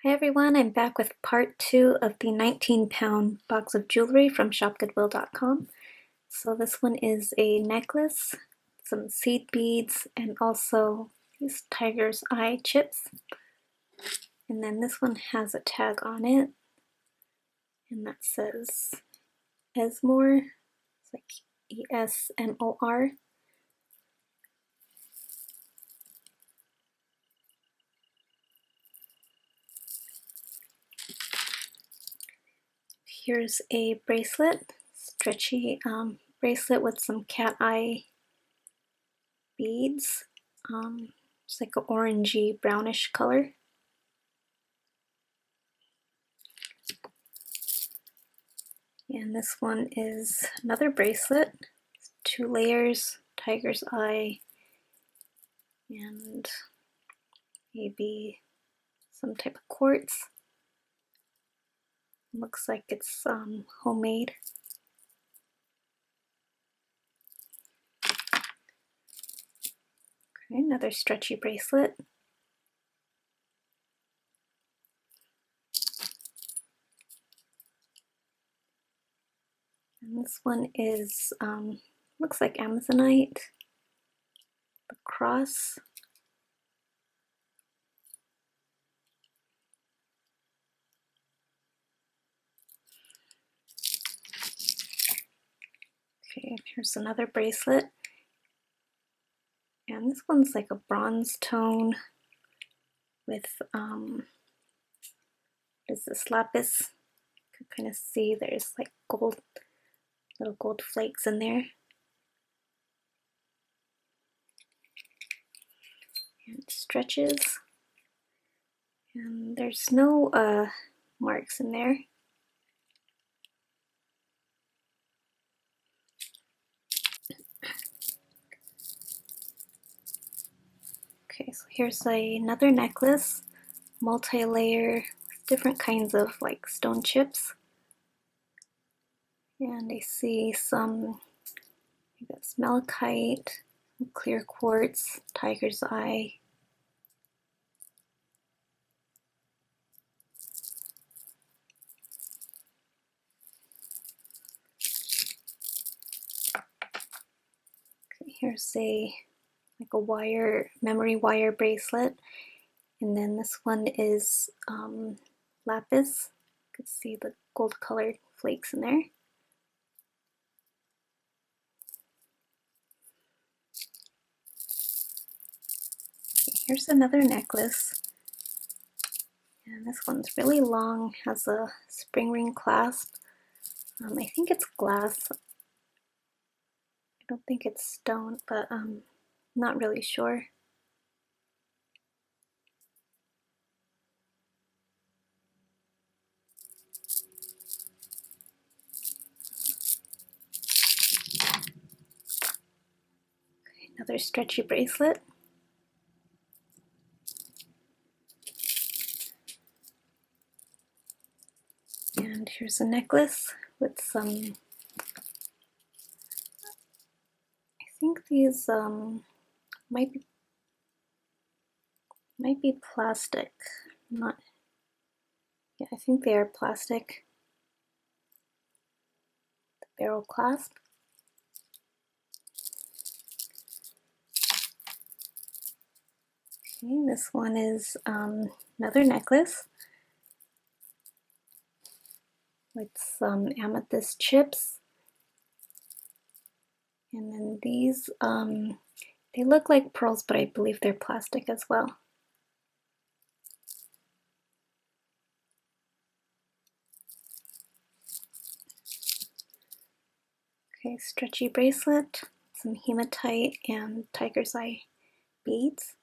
Hi everyone, I'm back with part 2 of the 19-pound box of jewelry from shopgoodwill.com. So this one is a necklace, some seed beads, and also these tiger's eye chips. And then this one has a tag on it, and that says Esmore. It's like E-S-M-O-R. Here's a bracelet, stretchy bracelet with some cat eye beads. It's like an orangey brownish color. And this one is another bracelet, 2 layers, tiger's eye, and maybe some type of quartz. Looks like it's homemade. Okay, another stretchy bracelet. And this one is, looks like Amazonite, the cross. Okay, here's another bracelet. And this one's like a bronze tone with, what is this, lapis? You can kind of see there's like gold, little gold flakes in there. And it stretches. And there's no marks in there. Okay, so here's another necklace, multi-layer, with different kinds of like stone chips. And I see some, I think that's malachite, clear quartz, tiger's eye. Okay, here's like a wire, memory wire bracelet. And then this one is lapis. You can see the gold colored flakes in there. Okay, here's another necklace. And this one's really long, has a spring ring clasp. I think it's glass. I don't think it's stone, but I'm not really sure. Okay, another stretchy bracelet. And here's a necklace with some, I think these might be plastic. Not, yeah, I think they are plastic. The barrel clasp. Okay, this one is another necklace with some amethyst chips. And then these, they look like pearls, but I believe they're plastic as well. Okay, stretchy bracelet, some hematite and tiger's eye beads.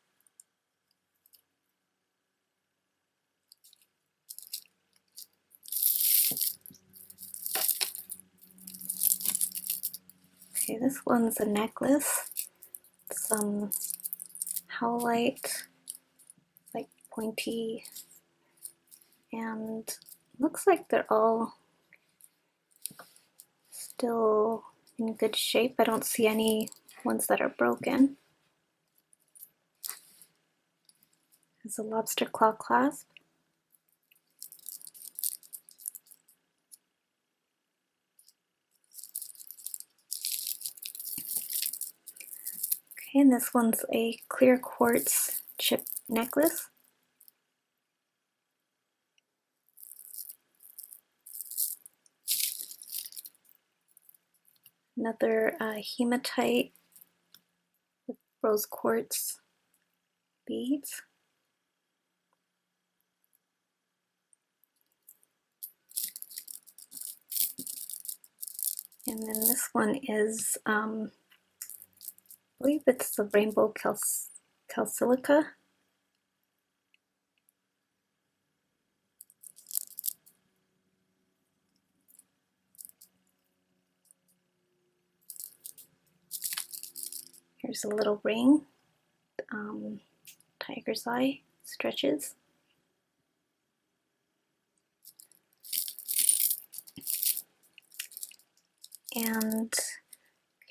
Okay, this one's a necklace, some howlite, like pointy, and looks like they're all still in good shape. I don't see any ones that are broken. There's a lobster claw clasp. And this one's a clear quartz chip necklace. Another hematite with rose quartz beads. And then this one is, I believe it's the rainbow calsilica. Here's a little ring, tiger's eye stretches. And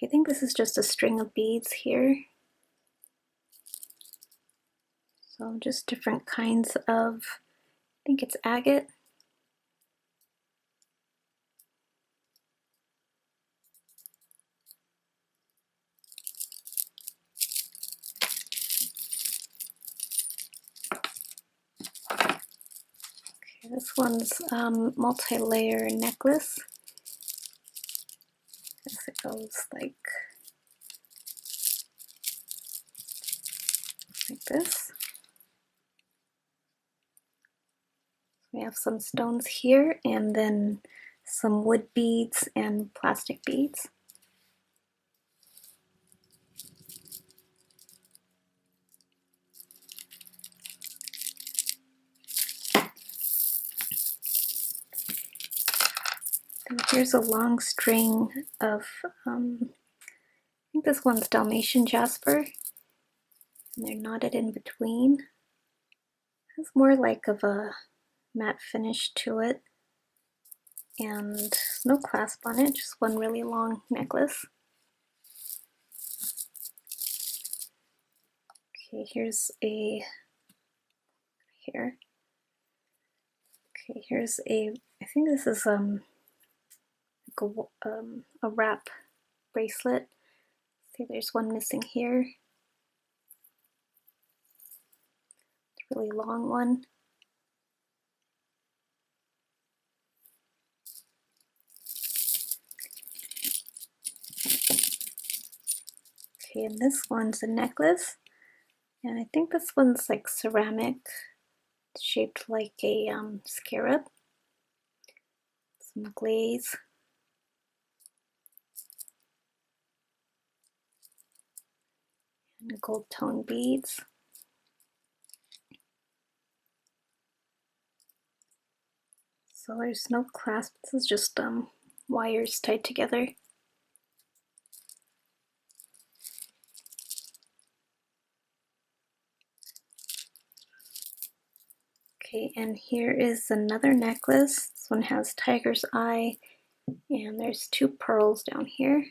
I think this is just a string of beads here. So just different kinds of, I think it's agate. Okay, this one's multi-layer necklace. As it goes like this. We have some stones here and then some wood beads and plastic beads. And here's a long string of, I think this one's Dalmatian jasper, and they're knotted in between. It's more like of a matte finish to it, and no clasp on it, just one really long necklace. Okay, here's a, here. Okay, here's a, I think this is like a wrap bracelet. See, there's one missing here. It's a really long one. Okay, and this one's a necklace, and I think this one's like ceramic. It's shaped like a scarab. Some glaze. And gold tone beads. So there's no clasp, this is just wires tied together. Okay, and here is another necklace. This one has tiger's eye, and there's two pearls down here.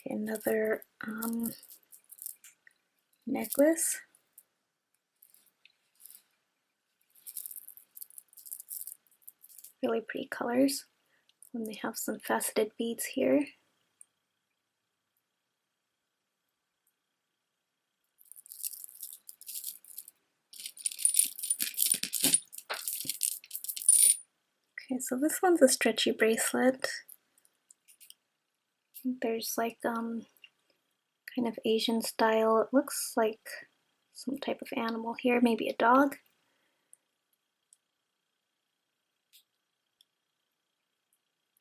Okay, another necklace. Really pretty colors. And they have some faceted beads here. Okay, so this one's a stretchy bracelet. I think there's like kind of Asian style. It looks like some type of animal here, maybe a dog.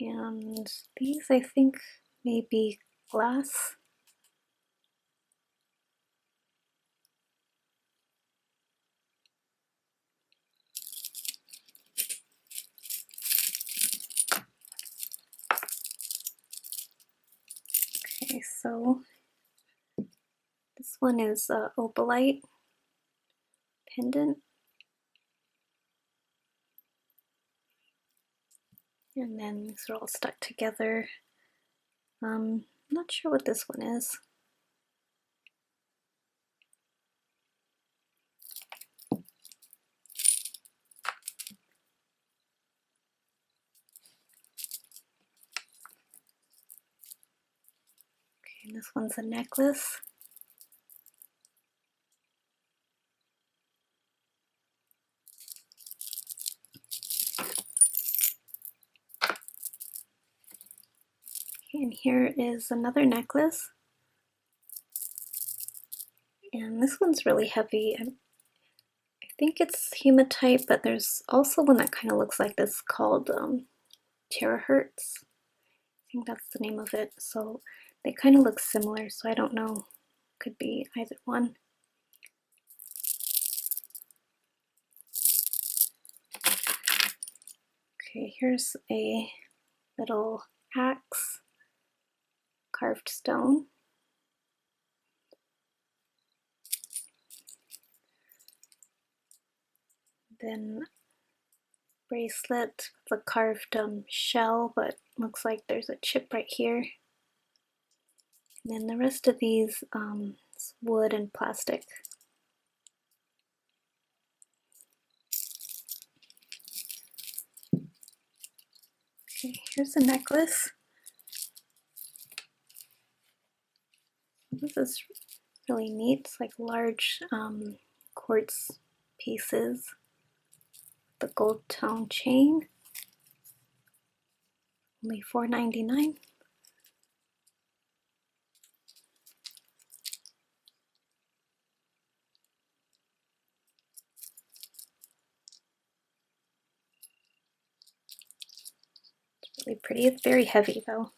And these, I think, may be glass. Okay, so this one is opalite pendant. And then these are all stuck together. Not sure what this one is. This one's a necklace. And here is another necklace. And this one's really heavy. I think it's hematite, but there's also one that kind of looks like this called terahertz. I think that's the name of it. So they kind of look similar, so I don't know. Could be either one. Okay, here's a little axe, carved stone. Then bracelet with a carved shell, but looks like there's a chip right here. And then the rest of these is wood and plastic. Okay, here's a necklace. This is really neat. It's like large quartz pieces. The gold tone chain, only $4.99. It's really pretty. It's very heavy though.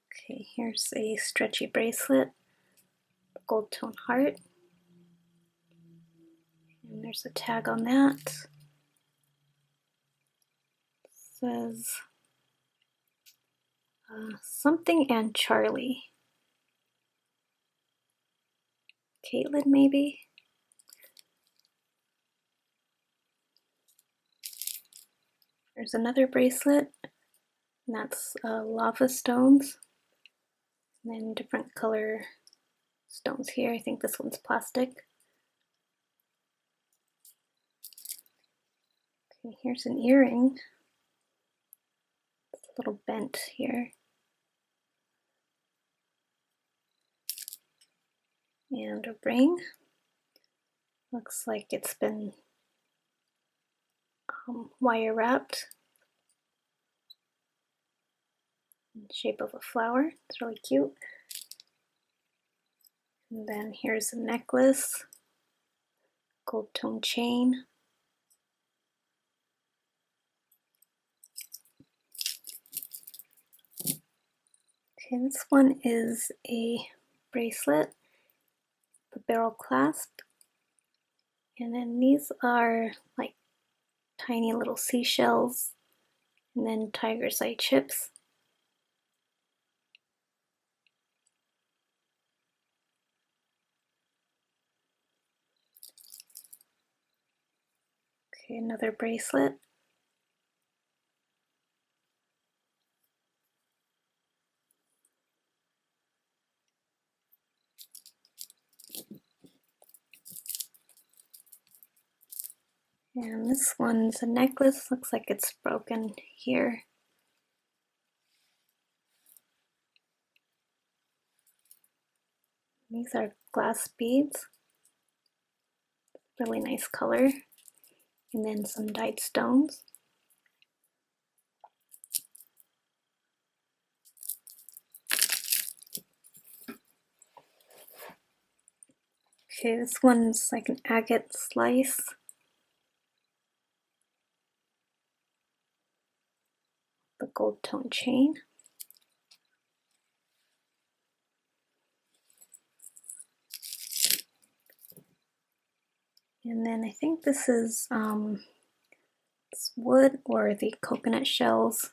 Okay, here's a stretchy bracelet, gold tone heart. And there's a tag on that. It says something and Charlie. Caitlin, maybe? There's another bracelet, and that's lava stones. And then different color stones here. I think this one's plastic. Okay, here's an earring. It's a little bent here. And a ring. Looks like it's been wire wrapped in the shape of a flower. It's really cute. And then here's a necklace, gold tone chain. Okay, this one is a bracelet, the barrel clasp. And then these are like tiny little seashells and then tiger's eye chips. Okay, another bracelet. And this one's a necklace, looks like it's broken here. These are glass beads, really nice color. And then some dyed stones. Okay, this one's like an agate slice. The gold tone chain. And then I think this is it's wood or the coconut shells.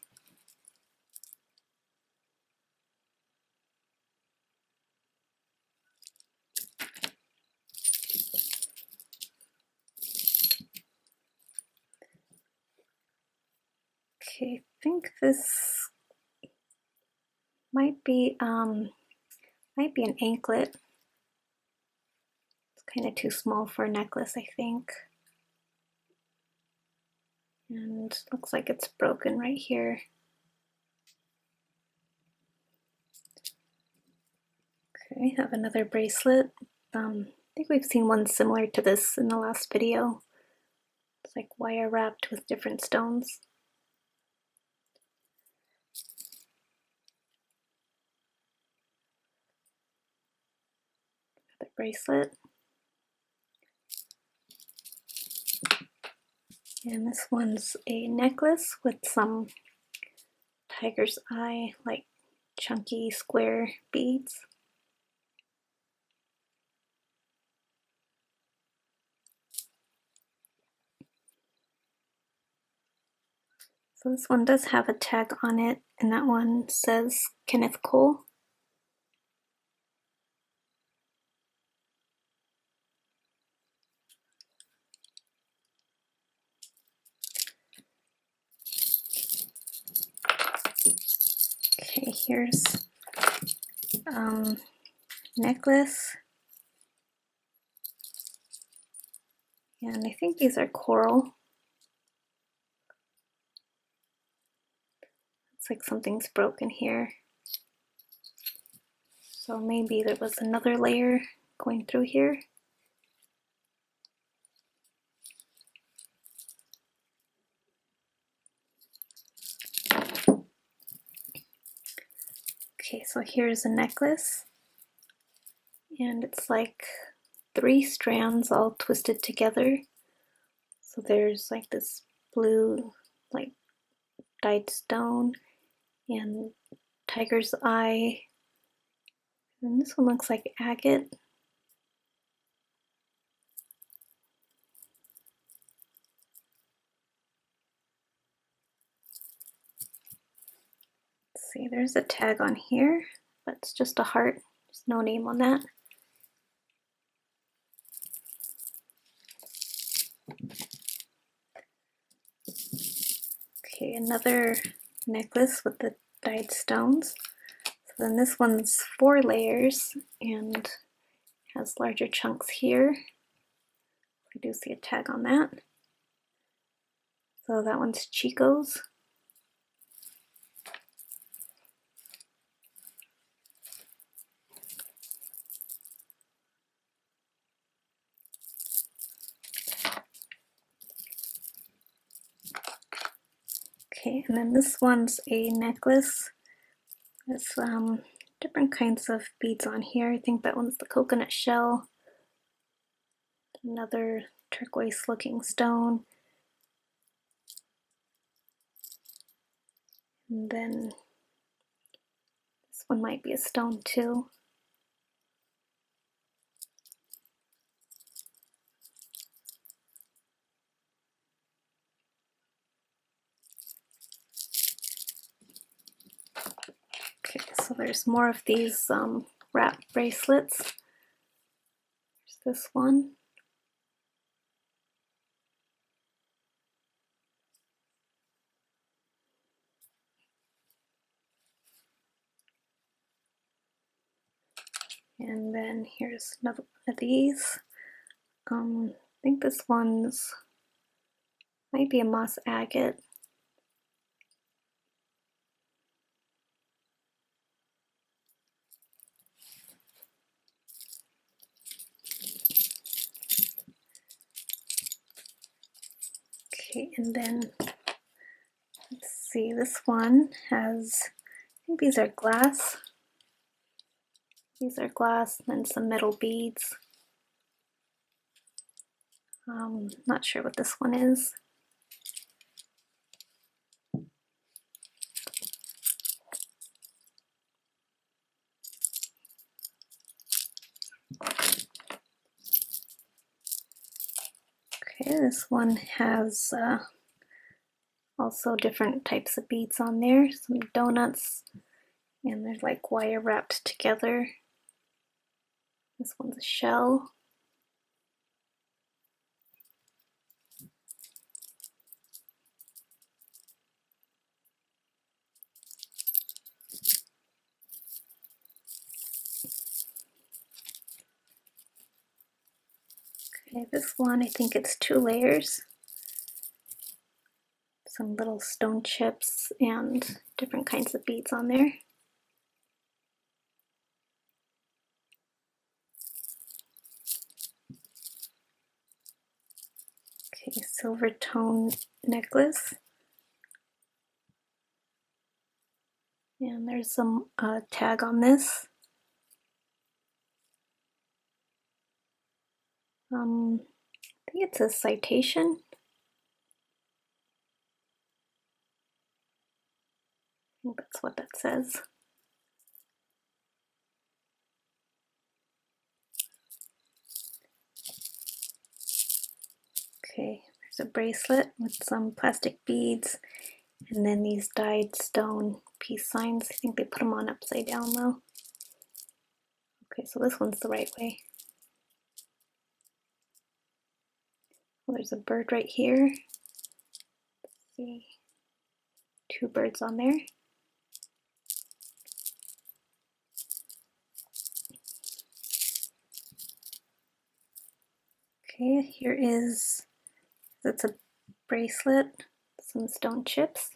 Okay, I think this might be an anklet. It's kind of too small for a necklace, I think. And looks like it's broken right here. Okay, we have another bracelet. I think we've seen one similar to this in the last video. It's like wire wrapped with different stones. Another bracelet. And this one's a necklace with some tiger's eye, like chunky square beads. So this one does have a tag on it, and that one says Kenneth Cole. Okay, here's necklace. And I think these are coral. It's like something's broken here. So maybe there was another layer going through here. Okay, so here's a necklace. And it's like 3 strands all twisted together. So there's like this blue, like dyed stone and tiger's eye. And this one looks like agate. Let's see, there's a tag on here, but it's just a heart. There's no name on that. Okay, another necklace with the dyed stones. So then this one's 4 layers and has larger chunks here. I do see a tag on that. So that one's Chico's. Okay, and then this one's a necklace. There's different kinds of beads on here. I think that one's the coconut shell. Another turquoise looking stone. And then this one might be a stone too. Okay, so there's more of these wrap bracelets. There's this one. And then here's another one of these. I think this one's might be a moss agate. Okay, and then let's see, this one has, I think these are glass. These are glass and then some metal beads. Not sure what this one is. Okay, this one has also different types of beads on there, some donuts, and they're like wire wrapped together. This one's a shell. Okay, this one, I think it's 2 layers. Some little stone chips and different kinds of beads on there. Okay, Silvertone necklace. And there's some tag on this. I think it's a citation. I think that's what that says. Okay, there's a bracelet with some plastic beads, and then these dyed stone peace signs. I think they put them on upside down though. Okay, so this one's the right way. Well, there's a bird right here. Let's see, two birds on there. Okay, here is, that's a bracelet, some stone chips.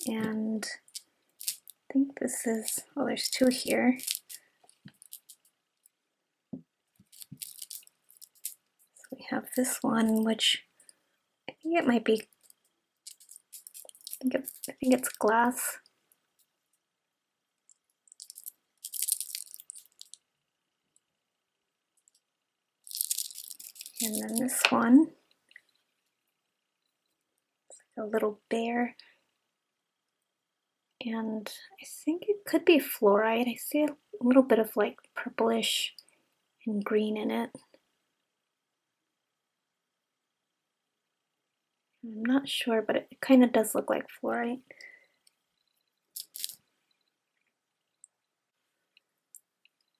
And I think this is, oh, there's two here. So we have this one, which I think it might be, I think it's glass. And then this one, it's like a little bear. And I think it could be fluorite. I see a little bit of like purplish and green in it. I'm not sure, but it kind of does look like fluorite.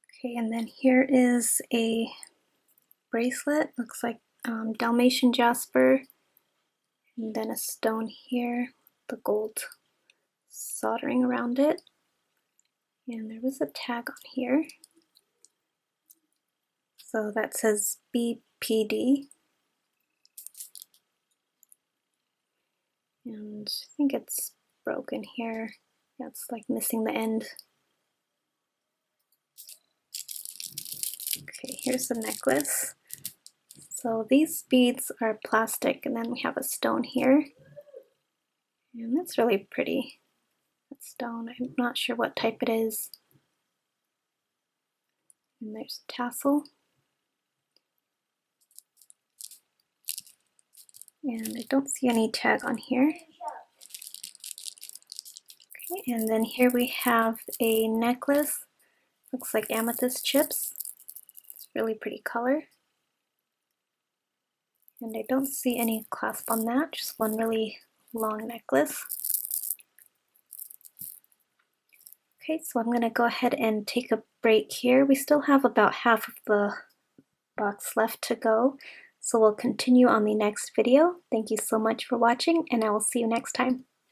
Okay, and then here is a bracelet. Looks like Dalmatian jasper, and then a stone here, the gold soldering around it. And there was a tag on here. So that says BPD. And I think it's broken here. Yeah, it's like missing the end. Okay, here's the necklace. So these beads are plastic, and then we have a stone here. And that's really pretty. That stone, I'm not sure what type it is. And there's a tassel. And I don't see any tag on here. Okay, and then here we have a necklace. Looks like amethyst chips. It's really pretty color. And I don't see any clasp on that, just one really long necklace. Okay, so I'm going to go ahead and take a break here. We still have about half of the box left to go, so we'll continue on the next video. Thank you so much for watching, and I will see you next time.